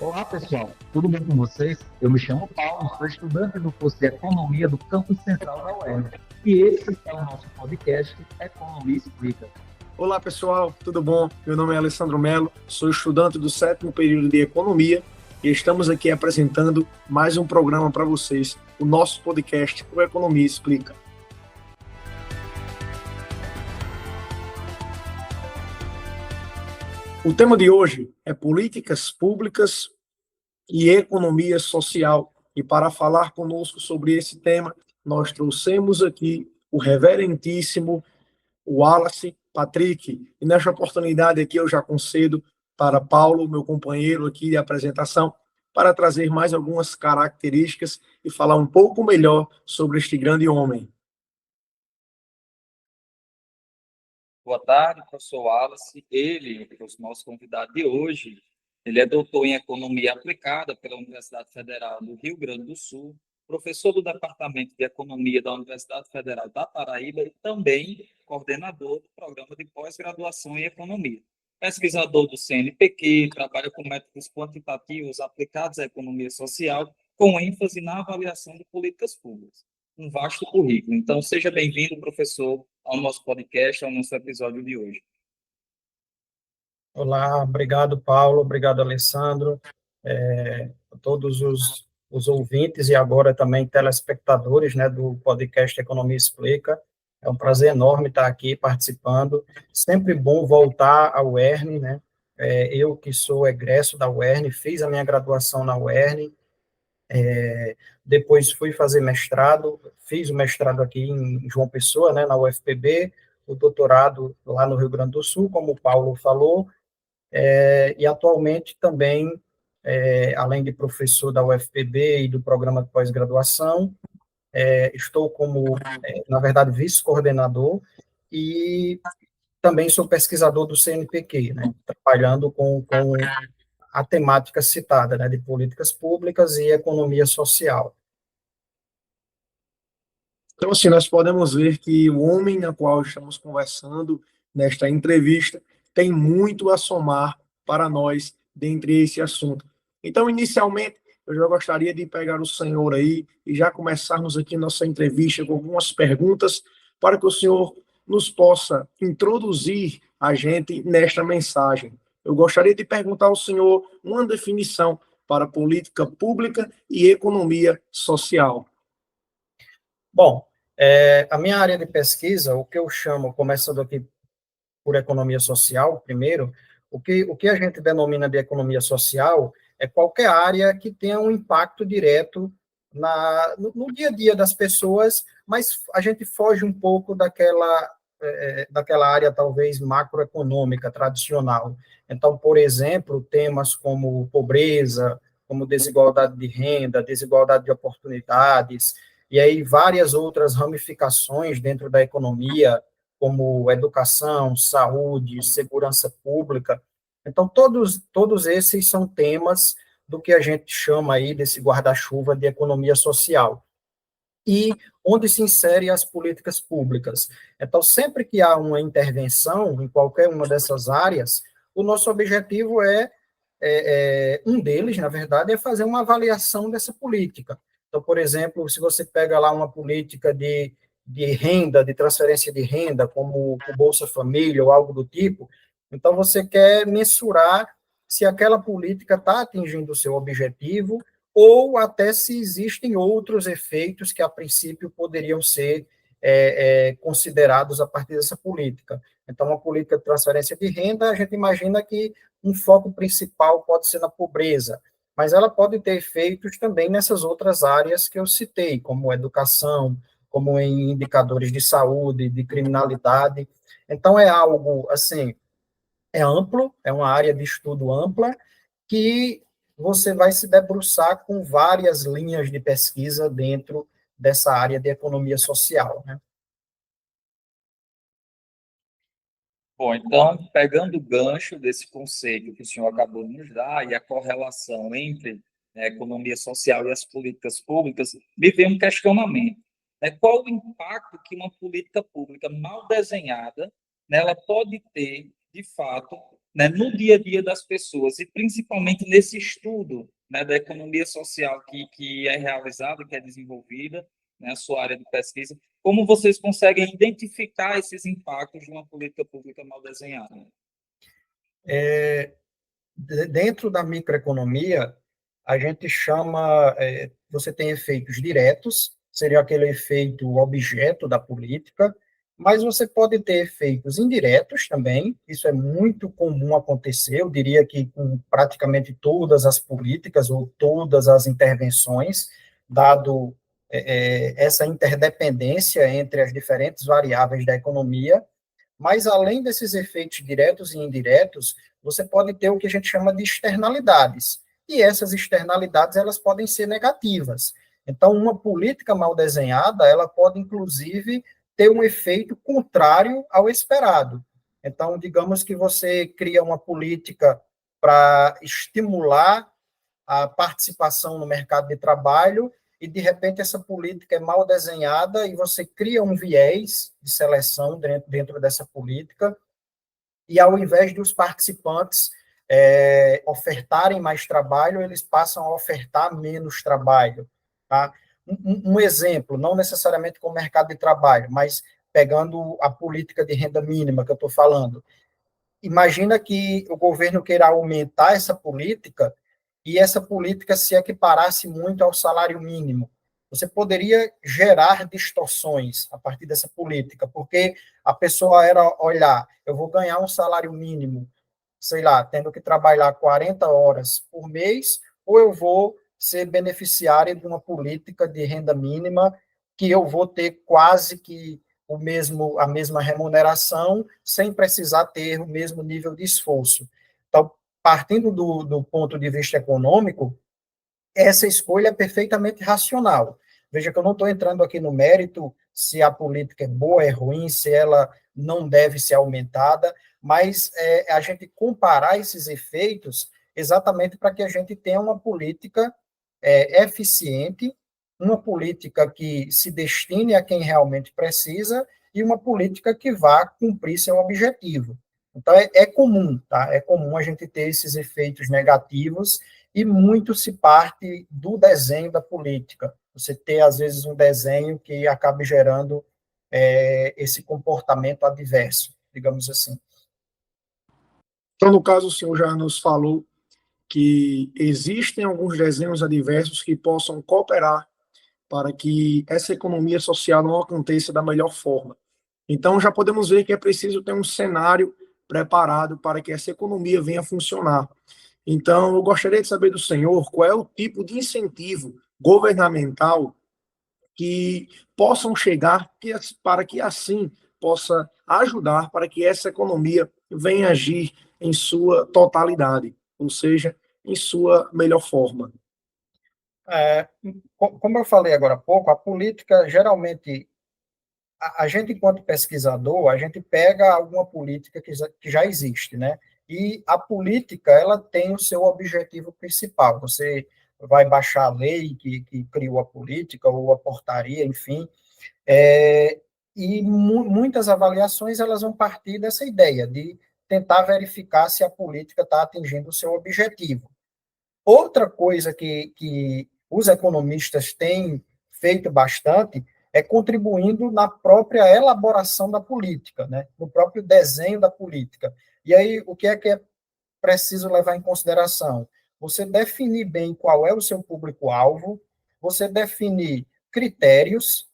Olá, pessoal. Tudo bem com vocês? Eu me chamo Paulo, sou estudante do curso de Economia do Campus Central da UERN. E esse é o nosso podcast Economia Explica. Olá, pessoal, tudo bom? Meu nome é Alessandro Melo, sou estudante do sétimo período de Economia e estamos aqui apresentando mais um programa para vocês, o nosso podcast, o Economia Explica. O tema de hoje é políticas públicas e economia social. E para falar conosco sobre esse tema, nós trouxemos aqui o reverentíssimo Wallace Patrick. E nesta oportunidade aqui eu já concedo para Paulo, meu companheiro aqui de apresentação, para trazer mais algumas características e falar um pouco melhor sobre este grande homem. Boa tarde, professor Wallace. Ele, o nosso convidado de hoje, ele é doutor em Economia Aplicada pela Universidade Federal do Rio Grande do Sul, professor do Departamento de Economia da Universidade Federal da Paraíba e também coordenador do Programa de Pós-Graduação em Economia. Pesquisador do CNPq, trabalha com métodos quantitativos aplicados à economia social, com ênfase na avaliação de políticas públicas. Um vasto currículo. Então, seja bem-vindo, professor, ao nosso podcast, ao nosso episódio de hoje. Olá, obrigado, Paulo, obrigado, Alessandro, a todos os ouvintes e agora também telespectadores, né, do podcast Economia Explica. É um prazer enorme estar aqui participando. Sempre bom voltar ao UERN, né? Eu que sou egresso da UERN, fiz a minha graduação na UERN, depois fui fazer mestrado, fiz o mestrado aqui em João Pessoa, né, na UFPB, o doutorado lá no Rio Grande do Sul, como o Paulo falou, e atualmente também, além de professor da UFPB e do programa de pós-graduação, estou como, na verdade, vice-coordenador e também sou pesquisador do CNPq, né, trabalhando com a temática citada, né, de políticas públicas e economia social. Então, assim, nós podemos ver que o homem a qual estamos conversando nesta entrevista tem muito a somar para nós dentre esse assunto. Então, inicialmente, eu já gostaria de pegar o senhor aí e já começarmos aqui nossa entrevista com algumas perguntas para que o senhor nos possa introduzir a gente nesta mensagem. Eu gostaria de perguntar ao senhor uma definição para política pública e economia social. Bom, a minha área de pesquisa, o que eu chamo, começando aqui por economia social, primeiro, o que a gente denomina de economia social é qualquer área que tenha um impacto direto no dia a dia das pessoas, mas a gente foge um pouco daquela área, talvez, macroeconômica tradicional. Então, por exemplo, temas como pobreza, como desigualdade de renda, desigualdade de oportunidades, e aí várias outras ramificações dentro da economia, como educação, saúde, segurança pública. Então, todos esses são temas do que a gente chama aí desse guarda-chuva de economia social. E onde se inserem as políticas públicas. Então, sempre que há uma intervenção em qualquer uma dessas áreas, o nosso objetivo um deles, na verdade, é fazer uma avaliação dessa política. Então, por exemplo, se você pega lá uma política de renda, de transferência de renda, como o Bolsa Família ou algo do tipo, então você quer mensurar se aquela política está atingindo o seu objetivo ou até se existem outros efeitos que, a princípio, poderiam ser considerados a partir dessa política. Então, uma política de transferência de renda, a gente imagina que um foco principal pode ser na pobreza, mas ela pode ter efeitos também nessas outras áreas que eu citei, como educação, como em indicadores de saúde, de criminalidade. Então, é algo, assim, é amplo, é uma área de estudo ampla, que você vai se debruçar com várias linhas de pesquisa dentro dessa área de economia social, né? Bom, então, pegando o gancho desse conceito que o senhor acabou de nos dar e a correlação entre a economia social e as políticas públicas, me vem um questionamento. Qual o impacto que uma política pública mal desenhada, né, ela pode ter, de fato, né, no dia a dia das pessoas, e principalmente nesse estudo, né, da economia social que é realizada, que é desenvolvida, né, a sua área de pesquisa, como vocês conseguem identificar esses impactos de uma política pública mal desenhada? Dentro da microeconomia, a gente chama, você tem efeitos diretos, seria aquele efeito objeto da política, mas você pode ter efeitos indiretos também, isso é muito comum acontecer, eu diria que com praticamente todas as políticas ou todas as intervenções, dado essa interdependência entre as diferentes variáveis da economia, mas, além desses efeitos diretos e indiretos, você pode ter o que a gente chama de externalidades. E essas externalidades, elas podem ser negativas. Então, uma política mal desenhada, ela pode, inclusive, ter um efeito contrário ao esperado. Então, digamos que você cria uma política para estimular a participação no mercado de trabalho e, de repente, essa política é mal desenhada e você cria um viés de seleção dentro dessa política e, ao invés de os participantes ofertarem mais trabalho, eles passam a ofertar menos trabalho. Tá? Um exemplo, não necessariamente com o mercado de trabalho, mas pegando a política de renda mínima que eu estou falando. Imagina que o governo queira aumentar essa política e essa política se equiparasse muito ao salário mínimo. Você poderia gerar distorções a partir dessa política, porque a pessoa era olhar, eu vou ganhar um salário mínimo, sei lá, tendo que trabalhar 40 horas por mês, ou eu vou ser beneficiário de uma política de renda mínima que eu vou ter quase que a mesma remuneração, sem precisar ter o mesmo nível de esforço. Então, partindo do ponto de vista econômico, essa escolha é perfeitamente racional. Veja que eu não estou entrando aqui no mérito se a política é boa, é ruim, se ela não deve ser aumentada, mas a gente comparar esses efeitos exatamente para que a gente tenha uma política eficiente, uma política que se destine a quem realmente precisa e uma política que vá cumprir seu objetivo. Então, é comum, tá? É comum a gente ter esses efeitos negativos e muito se parte do desenho da política. Você ter, às vezes, um desenho que acabe gerando esse comportamento adverso, digamos assim. Então, no caso, o senhor já nos falou que existem alguns desenhos adversos que possam cooperar para que essa economia social não aconteça da melhor forma. Então, já podemos ver que é preciso ter um cenário preparado para que essa economia venha a funcionar. Então, eu gostaria de saber do senhor qual é o tipo de incentivo governamental que possam chegar para que assim possa ajudar para que essa economia venha agir em sua totalidade, ou seja, em sua melhor forma. Como eu falei agora há pouco, a política, geralmente, a gente, enquanto pesquisador, a gente pega alguma política que já existe, né? E a política, ela tem o seu objetivo principal. Você vai baixar a lei que criou a política, ou a portaria, enfim, e muitas avaliações, elas vão partir dessa ideia de tentar verificar se a política está atingindo o seu objetivo. Outra coisa que os economistas têm feito bastante é contribuindo na própria elaboração da política, né? No próprio desenho da política. E aí, o que é preciso levar em consideração? Você definir bem qual é o seu público-alvo, você definir critérios,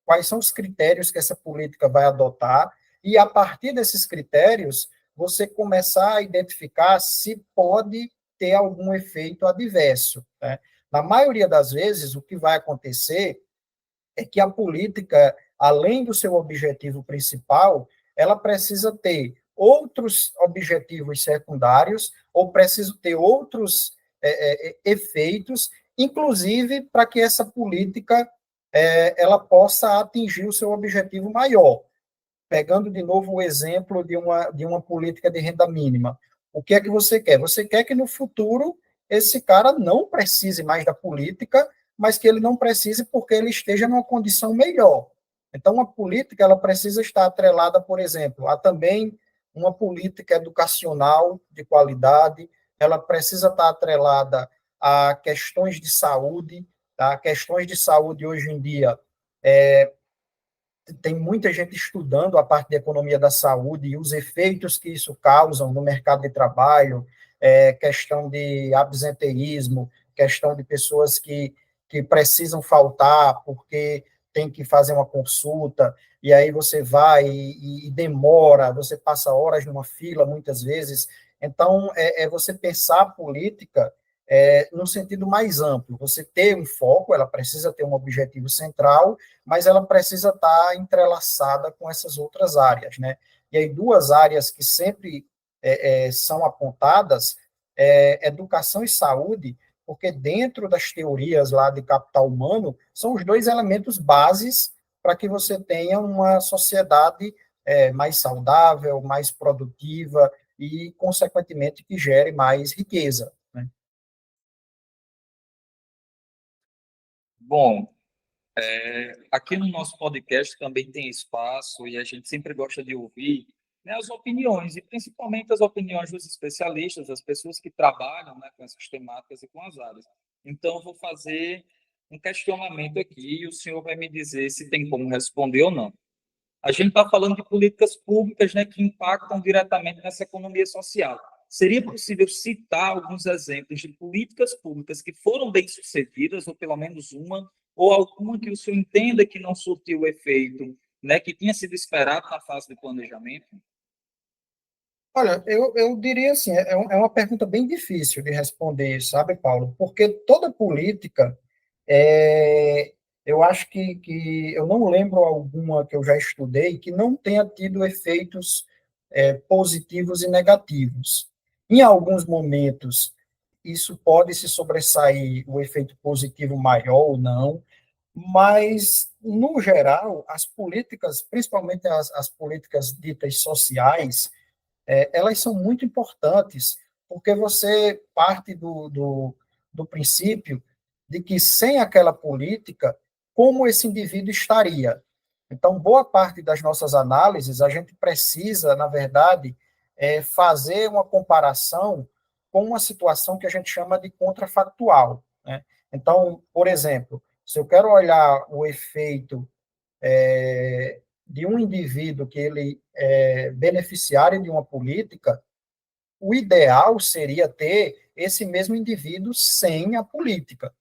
quais são os critérios que essa política vai adotar, e a partir desses critérios, você começar a identificar se pode ter algum efeito adverso. Né? Na maioria das vezes, o que vai acontecer é que a política, além do seu objetivo principal, ela precisa ter outros objetivos secundários, ou precisa ter outros efeitos, inclusive para que essa política ela possa atingir o seu objetivo maior. Pegando de novo o exemplo de uma política de renda mínima. O que é que você quer? Você quer que no futuro esse cara não precise mais da política, mas que ele não precise porque ele esteja numa condição melhor. Então, a política ela precisa estar atrelada, por exemplo, a também uma política educacional de qualidade, ela precisa estar atrelada a questões de saúde, tá? Questões de saúde hoje em dia, tem muita gente estudando a parte de economia da saúde e os efeitos que isso causa no mercado de trabalho, questão de absenteísmo, questão de pessoas que precisam faltar porque tem que fazer uma consulta, e aí você vai e demora, você passa horas numa fila, muitas vezes. Então, você pensar a política no sentido mais amplo, você ter um foco, ela precisa ter um objetivo central, mas ela precisa estar entrelaçada com essas outras áreas, né? E aí, duas áreas que sempre são apontadas, educação e saúde, porque dentro das teorias lá de capital humano, são os dois elementos bases para que você tenha uma sociedade mais saudável, mais produtiva e, consequentemente, que gere mais riqueza, né? Bom, aqui no nosso podcast também tem espaço e a gente sempre gosta de ouvir, né, as opiniões, e principalmente as opiniões dos especialistas, das pessoas que trabalham, né, com essas temáticas e com as áreas. Então, eu vou fazer um questionamento aqui e o senhor vai me dizer se tem como responder ou não. A gente está falando de políticas públicas, né, que impactam diretamente nessa economia social. Seria possível citar alguns exemplos de políticas públicas que foram bem-sucedidas, ou pelo menos uma, ou alguma que o senhor entenda que não surtiu o efeito, né, que tinha sido esperado na fase de planejamento? Olha, eu diria assim, é uma pergunta bem difícil de responder, sabe, Paulo? Porque toda política, eu acho que eu não lembro alguma que eu já estudei que não tenha tido efeitos positivos e negativos. Em alguns momentos, isso pode se sobressair o efeito positivo maior ou não, mas, no geral, as políticas, principalmente as políticas ditas sociais, elas são muito importantes, porque você parte do princípio de que sem aquela política, como esse indivíduo estaria? Então, boa parte das nossas análises, a gente precisa, na verdade, fazer uma comparação com uma situação que a gente chama de contrafactual, né? Então, por exemplo, se eu quero olhar o efeito de um indivíduo que ele é beneficiário de uma política, o ideal seria ter esse mesmo indivíduo sem a política,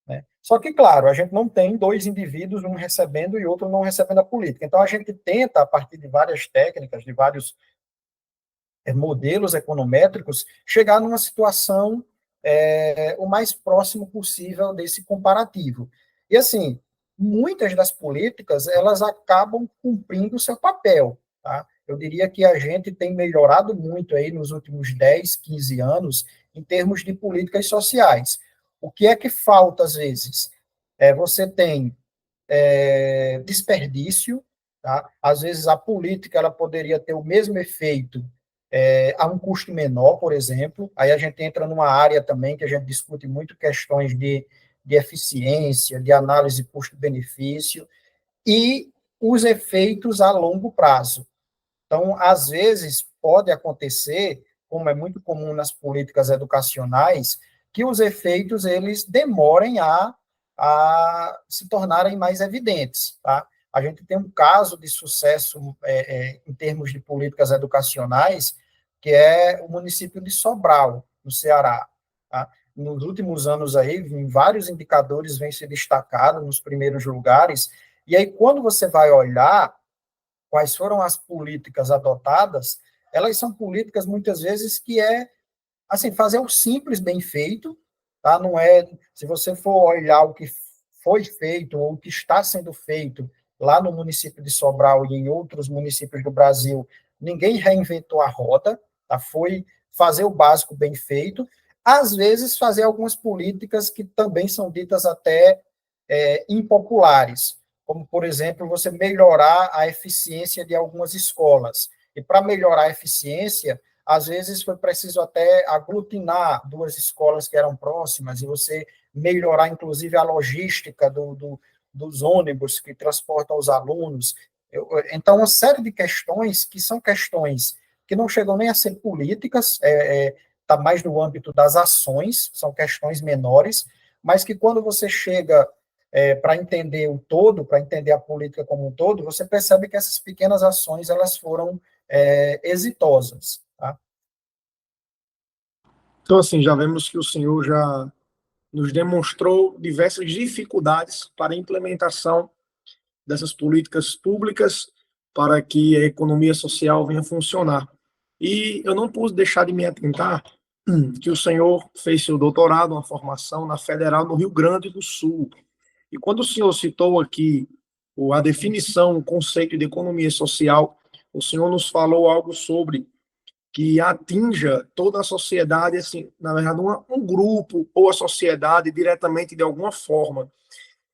né? Só que, claro, a gente não tem dois indivíduos, um recebendo e outro não recebendo a política. Então, a gente tenta, a partir de várias técnicas, de vários modelos econométricos, chegar numa situação o mais próximo possível desse comparativo. E, assim, muitas das políticas, elas acabam cumprindo o seu papel, tá? Eu diria que a gente tem melhorado muito aí nos últimos 10, 15 anos em termos de políticas sociais. O que é que falta, às vezes? Você tem desperdício, tá? Às vezes a política ela poderia ter o mesmo efeito a um custo menor, por exemplo. Aí a gente entra numa área também que a gente discute muito questões de eficiência, de análise custo-benefício e os efeitos a longo prazo. Então, às vezes, pode acontecer, como é muito comum nas políticas educacionais, que os efeitos eles demorem a se tornarem mais evidentes, tá? A gente tem um caso de sucesso em termos de políticas educacionais, que é o município de Sobral, no Ceará, tá? Nos últimos anos aí, em vários indicadores vem se destacado nos primeiros lugares, e aí quando você vai olhar quais foram as políticas adotadas, elas são políticas muitas vezes que assim, fazer o simples bem feito, tá? Não é, se você for olhar o que foi feito ou o que está sendo feito lá no município de Sobral e em outros municípios do Brasil, ninguém reinventou a roda, tá? Foi fazer o básico bem feito, às vezes fazer algumas políticas que também são ditas até impopulares, como, por exemplo, você melhorar a eficiência de algumas escolas. E para melhorar a eficiência, às vezes foi preciso até aglutinar duas escolas que eram próximas e você melhorar, inclusive, a logística dos ônibus que transportam os alunos. Então, uma série de questões que são questões que não chegam nem a ser políticas, está mais no âmbito das ações, são questões menores, mas que quando você chega para entender o todo, para entender a política como um todo, você percebe que essas pequenas ações elas foram exitosas. Tá? Então, assim, já vemos que o senhor já nos demonstrou diversas dificuldades para a implementação dessas políticas públicas para que a economia social venha funcionar. E eu não pude deixar de me atentar que o senhor fez seu doutorado, uma formação na Federal no Rio Grande do Sul. E quando o senhor citou aqui a definição, o conceito de economia social, o senhor nos falou algo sobre que atinja toda a sociedade, assim, na verdade, um grupo ou a sociedade diretamente de alguma forma.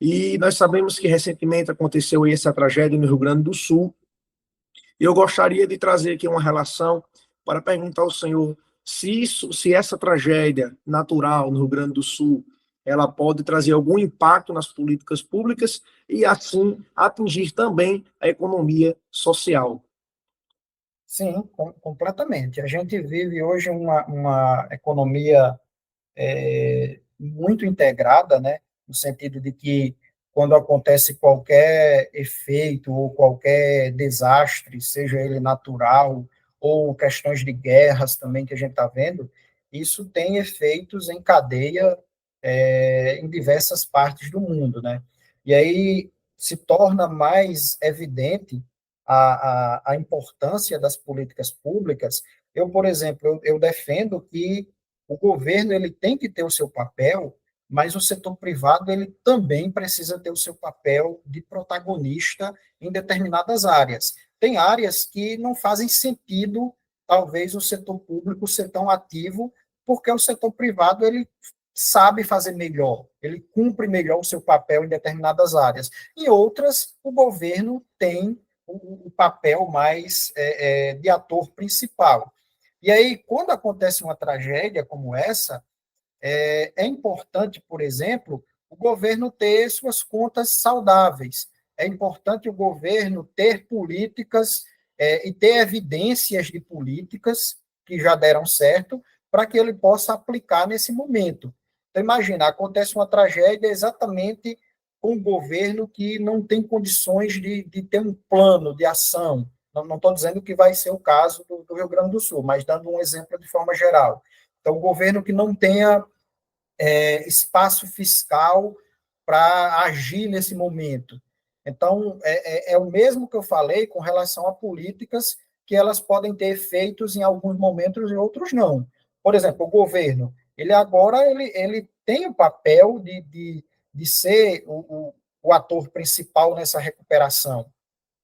E nós sabemos que recentemente aconteceu essa tragédia no Rio Grande do Sul. E eu gostaria de trazer aqui uma relação para perguntar ao senhor se essa tragédia natural no Rio Grande do Sul ela pode trazer algum impacto nas políticas públicas e, assim, atingir também a economia social. Sim, completamente. A gente vive hoje uma economia muito integrada, né, no sentido de que quando acontece qualquer efeito ou qualquer desastre, seja ele natural ou questões de guerras também que a gente está vendo, isso tem efeitos em cadeia em diversas partes do mundo, né? E aí se torna mais evidente a importância das políticas públicas. Eu, por exemplo, eu defendo que o governo ele tem que ter o seu papel, mas o setor privado ele também precisa ter o seu papel de protagonista em determinadas áreas. Tem áreas que não fazem sentido, talvez, o setor público ser tão ativo, porque o setor privado ele sabe fazer melhor, ele cumpre melhor o seu papel em determinadas áreas. Em outras, o governo tem o papel mais de ator principal. E aí, quando acontece uma tragédia como essa, é importante, por exemplo, o governo ter suas contas saudáveis. É importante o governo ter políticas e ter evidências de políticas que já deram certo para que ele possa aplicar nesse momento. Então, imagina, acontece uma tragédia exatamente com um governo que não tem condições de ter um plano de ação. Não estou dizendo que vai ser o caso do Rio Grande do Sul, mas dando um exemplo de forma geral. Então, um governo que não tenha espaço fiscal para agir nesse momento. Então, é o mesmo que eu falei com relação a políticas que elas podem ter efeitos em alguns momentos e outros não. Por exemplo, o governo, ele agora ele tem o papel de ser o ator principal nessa recuperação.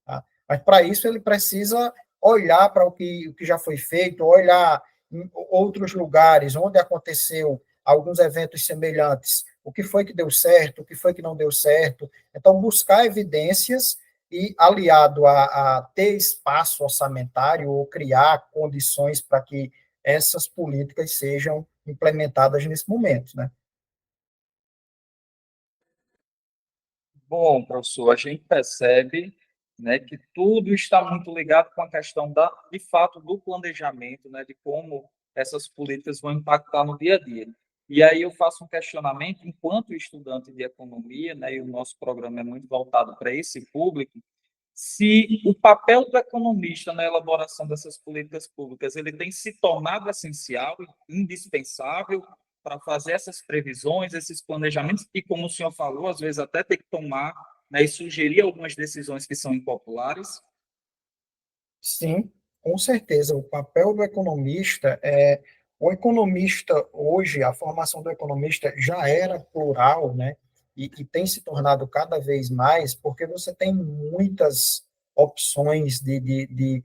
Tá? Mas, para isso, ele precisa olhar para o que já foi feito, olhar em outros lugares onde aconteceu alguns eventos semelhantes, o que foi que deu certo, o que foi que não deu certo. Então, buscar evidências e, aliado a ter espaço orçamentário ou criar condições para que essas políticas sejam implementadas nesse momento, né? Bom, professor, a gente percebe, né, que tudo está muito ligado com a questão de fato, do planejamento, né, de como essas políticas vão impactar no dia a dia. E aí eu faço um questionamento, enquanto estudante de economia, né, e o nosso programa é muito voltado para esse público, se o papel do economista na elaboração dessas políticas públicas ele tem se tornado essencial, indispensável para fazer essas previsões, esses planejamentos, e como o senhor falou, às vezes até ter que tomar, né, e sugerir algumas decisões que são impopulares. Sim, com certeza. O papel do economista é. O economista, hoje, a formação do economista já era plural, né? E tem se tornado cada vez mais, porque você tem muitas opções de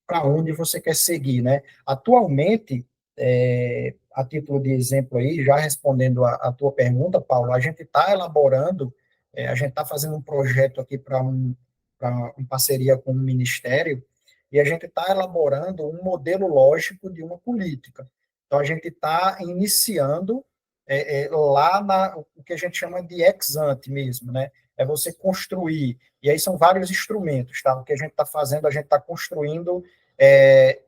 para onde você quer seguir, né? Atualmente, a título de exemplo aí, já respondendo a tua pergunta, Paulo, a gente está elaborando, a gente está fazendo um projeto aqui em parceria com o Ministério, e a gente está elaborando um modelo lógico de uma política. Então, a gente está iniciando o que a gente chama de ex ante mesmo, né? É você construir, e aí são vários instrumentos, tá? O que a gente está fazendo, a gente está construindo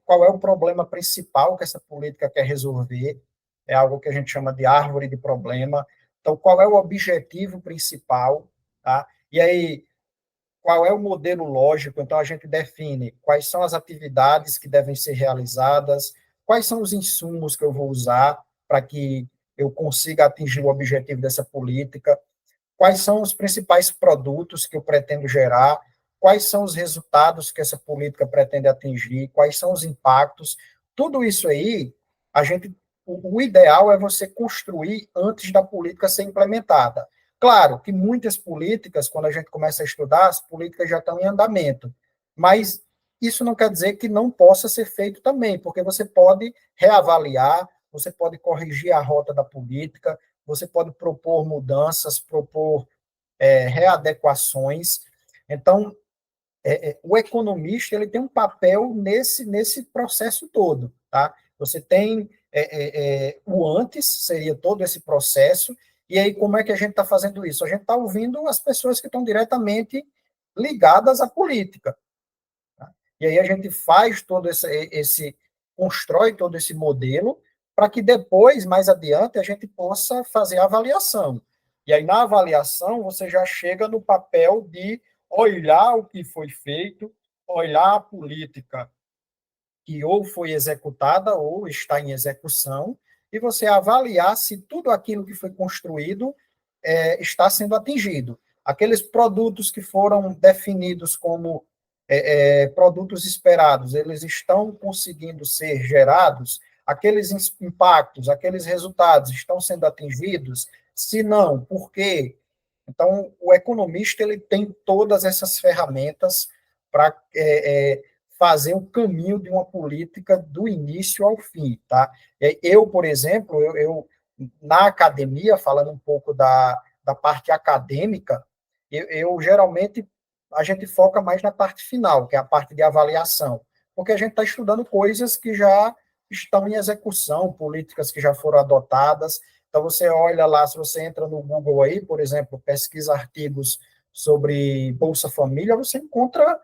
Qual é o problema principal que essa política quer resolver? É algo que a gente chama de árvore de problema. Então, qual é o objetivo principal? Tá? E aí, qual é o modelo lógico? Então, a gente define quais são as atividades que devem ser realizadas, quais são os insumos que eu vou usar para que eu consiga atingir o objetivo dessa política, quais são os principais produtos que eu pretendo gerar, quais são os resultados que essa política pretende atingir, quais são os impactos. Tudo isso aí, o ideal é você construir antes da política ser implementada. Claro que muitas políticas, quando a gente começa a estudar, as políticas já estão em andamento, mas isso não quer dizer que não possa ser feito também, porque você pode reavaliar, você pode corrigir a rota da política, você pode propor mudanças, propor readequações. Então, o economista ele tem um papel nesse processo todo, tá? Você tem o antes, seria todo esse processo, e aí como é que a gente está fazendo isso? A gente está ouvindo as pessoas que estão diretamente ligadas à política. Tá? E aí a gente faz todo constrói todo esse modelo para que depois, mais adiante, a gente possa fazer a avaliação. E aí, na avaliação, você já chega no papel de olhar o que foi feito, olhar a política que ou foi executada ou está em execução, e você avaliar se tudo aquilo que foi construído está sendo atingido. Aqueles produtos que foram definidos como produtos esperados, eles estão conseguindo ser gerados, aqueles impactos, aqueles resultados estão sendo atingidos? Se não, por quê? Então, o economista ele tem todas essas ferramentas para fazer o caminho de uma política do início ao fim, tá? Eu, por exemplo, na academia, falando um pouco da parte acadêmica, geralmente a gente foca mais na parte final, que é a parte de avaliação, porque a gente está estudando coisas que já estão em execução, políticas que já foram adotadas. Então, você olha lá, se você entra no Google aí, por exemplo, pesquisa artigos sobre Bolsa Família, você encontra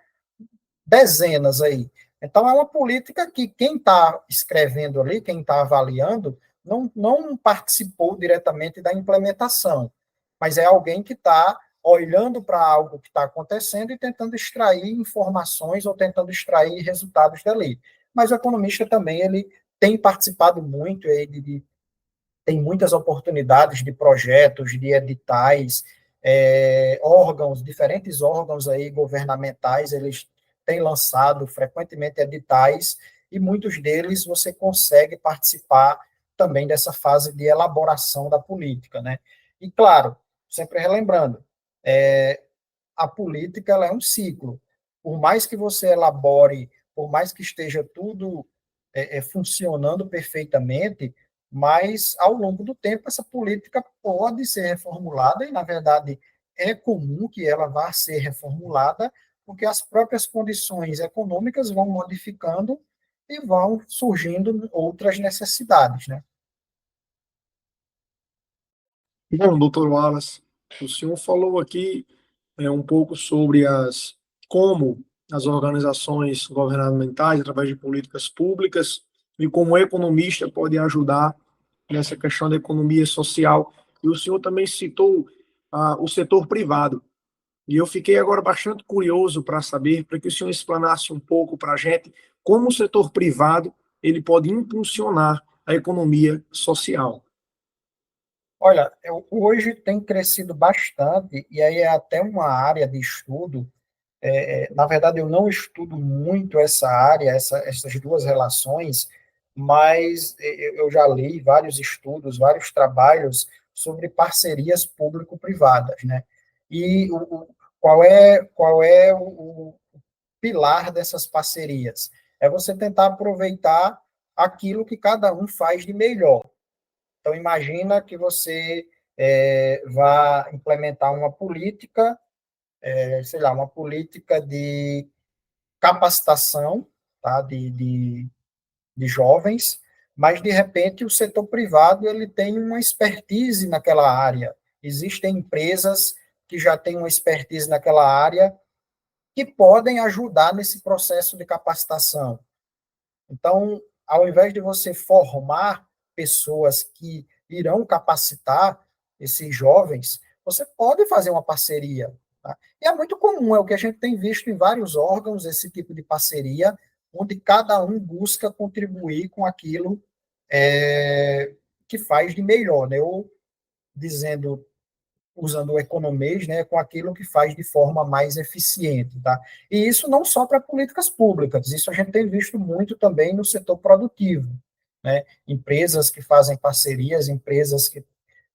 dezenas aí. Então, é uma política que quem está escrevendo ali, quem está avaliando, não participou diretamente da implementação, mas é alguém que está olhando para algo que está acontecendo e tentando extrair informações ou tentando extrair resultados dali. Mas o economista também ele tem participado muito, ele tem muitas oportunidades de projetos, de editais, diferentes órgãos aí governamentais, eles têm lançado frequentemente editais, e muitos deles você consegue participar também dessa fase de elaboração da política, né? E, claro, sempre relembrando, a política ela é um ciclo. Por mais que você elabore, por mais que esteja tudo funcionando perfeitamente, mas ao longo do tempo essa política pode ser reformulada e, na verdade, é comum que ela vá ser reformulada, porque as próprias condições econômicas vão modificando e vão surgindo outras necessidades, né? Bom, doutor Wallace, o senhor falou aqui um pouco sobre como as organizações governamentais, através de políticas públicas, e como o economista pode ajudar nessa questão da economia social. E o senhor também citou o setor privado. E eu fiquei agora bastante curioso para saber, para que o senhor explanasse um pouco para a gente como o setor privado ele pode impulsionar a economia social. Olha, hoje tem crescido bastante, e aí é até uma área de estudo. Na verdade, eu não estudo muito essa área, essas duas relações, mas eu já li vários estudos, vários trabalhos sobre parcerias público-privadas, né? E qual é o pilar dessas parcerias? É você tentar aproveitar aquilo que cada um faz de melhor. Então, imagina que você vá implementar uma política, sei lá, uma política de capacitação, tá, de jovens, mas, de repente, o setor privado ele tem uma expertise naquela área. Existem empresas que já têm uma expertise naquela área que podem ajudar nesse processo de capacitação. Então, ao invés de você formar pessoas que irão capacitar esses jovens, você pode fazer uma parceria. Tá? E é muito comum, é o que a gente tem visto em vários órgãos, esse tipo de parceria, onde cada um busca contribuir com aquilo que faz de melhor, né? Ou dizendo, usando o economês, né, com aquilo que faz de forma mais eficiente, tá? E isso não só para políticas públicas, isso a gente tem visto muito também no setor produtivo, né? Empresas que fazem parcerias, empresas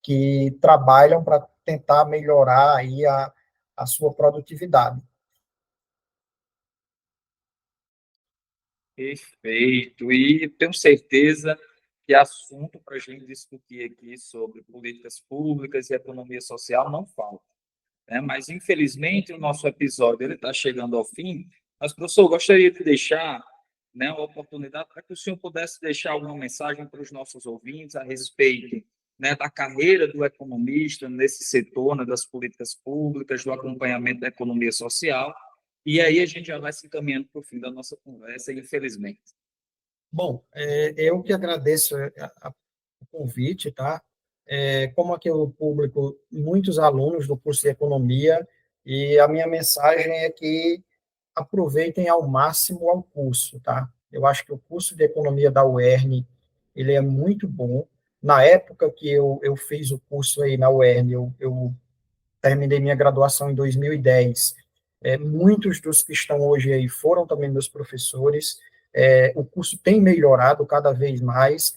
que trabalham para tentar melhorar aí a sua produtividade. Perfeito. E tenho certeza que assunto para a gente discutir aqui sobre políticas públicas e economia social não falta, né? Mas, infelizmente, o nosso episódio está chegando ao fim. Mas, professor, eu gostaria de deixar, né, a oportunidade para que o senhor pudesse deixar alguma mensagem para os nossos ouvintes a respeito, né, da carreira do economista nesse setor, né, das políticas públicas, do acompanhamento da economia social. E aí a gente já vai se encaminhando para o fim da nossa conversa, infelizmente. Bom, eu que agradeço o convite, tá? Como aqui eu publico muitos alunos do curso de economia, e a minha mensagem é que aproveitem ao máximo o curso, tá? Eu acho que o curso de economia da UERN, ele é muito bom. Na época que eu fiz o curso aí na UERN, eu terminei minha graduação em 2010. Muitos dos que estão hoje aí foram também meus professores. O curso tem melhorado cada vez mais.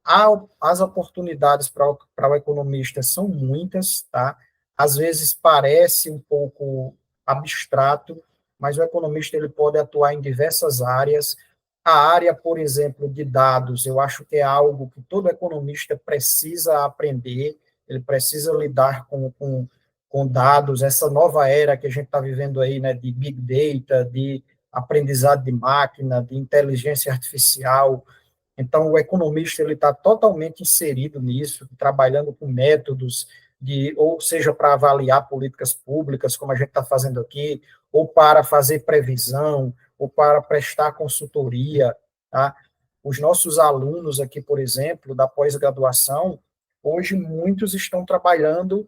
As oportunidades para o economista são muitas, tá? Às vezes parece um pouco abstrato, mas o economista ele pode atuar em diversas áreas. A área, por exemplo, de dados, eu acho que é algo que todo economista precisa aprender, ele precisa lidar com dados, essa nova era que a gente está vivendo aí, né, de Big Data, de aprendizado de máquina, de inteligência artificial. Então, o economista ele está totalmente inserido nisso, trabalhando com métodos ou seja, para avaliar políticas públicas, como a gente está fazendo aqui, ou para fazer previsão, ou para prestar consultoria, tá? Os nossos alunos aqui, por exemplo, da pós-graduação, hoje muitos estão trabalhando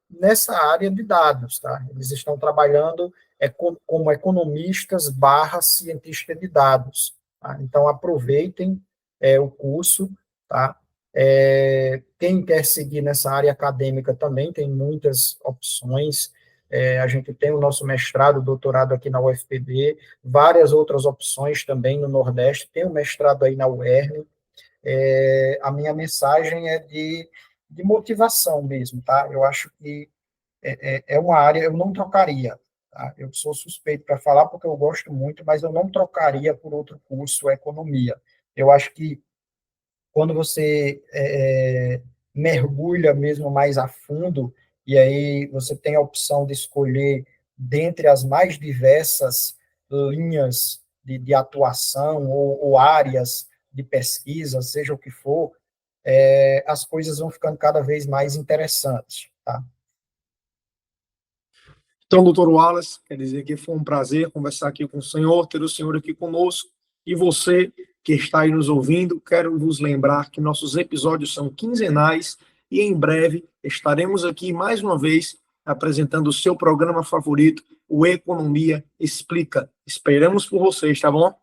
nessa área de dados, tá? Eles estão trabalhando como economistas / cientistas de dados, tá? Então, aproveitem o curso, tá? Quem quer seguir nessa área acadêmica também tem muitas opções. A gente tem o nosso mestrado, doutorado aqui na UFPB, várias outras opções também no Nordeste, tem o mestrado aí na UERN. A minha mensagem é de motivação mesmo, tá? Eu acho que é uma área, eu não trocaria, tá? Eu sou suspeito para falar porque eu gosto muito, mas eu não trocaria por outro curso, economia. Eu acho que quando você mergulha mesmo mais a fundo, e aí você tem a opção de escolher dentre as mais diversas linhas de atuação ou áreas de pesquisa, seja o que for, as coisas vão ficando cada vez mais interessantes, tá? Então, doutor Wallace, quer dizer que foi um prazer conversar aqui com o senhor, ter o senhor aqui conosco. E você que está aí nos ouvindo, quero vos lembrar que nossos episódios são quinzenais e em breve estaremos aqui mais uma vez apresentando o seu programa favorito, o Economia Explica. Esperamos por vocês, tá bom?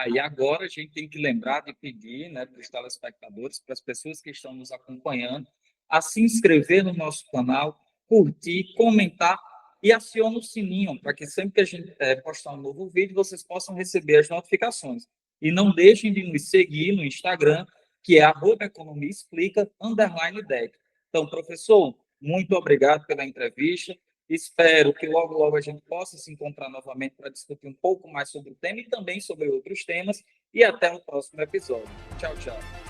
E agora a gente tem que lembrar de pedir, né, para os telespectadores, para as pessoas que estão nos acompanhando, a se inscrever no nosso canal, curtir, comentar e acione o sininho para que sempre que a gente postar um novo vídeo, vocês possam receber as notificações. E não deixem de nos seguir no Instagram, que é @economiaexplica_deck. Então, professor, muito obrigado pela entrevista. Espero que logo, logo a gente possa se encontrar novamente para discutir um pouco mais sobre o tema e também sobre outros temas. E até o próximo episódio. Tchau, tchau.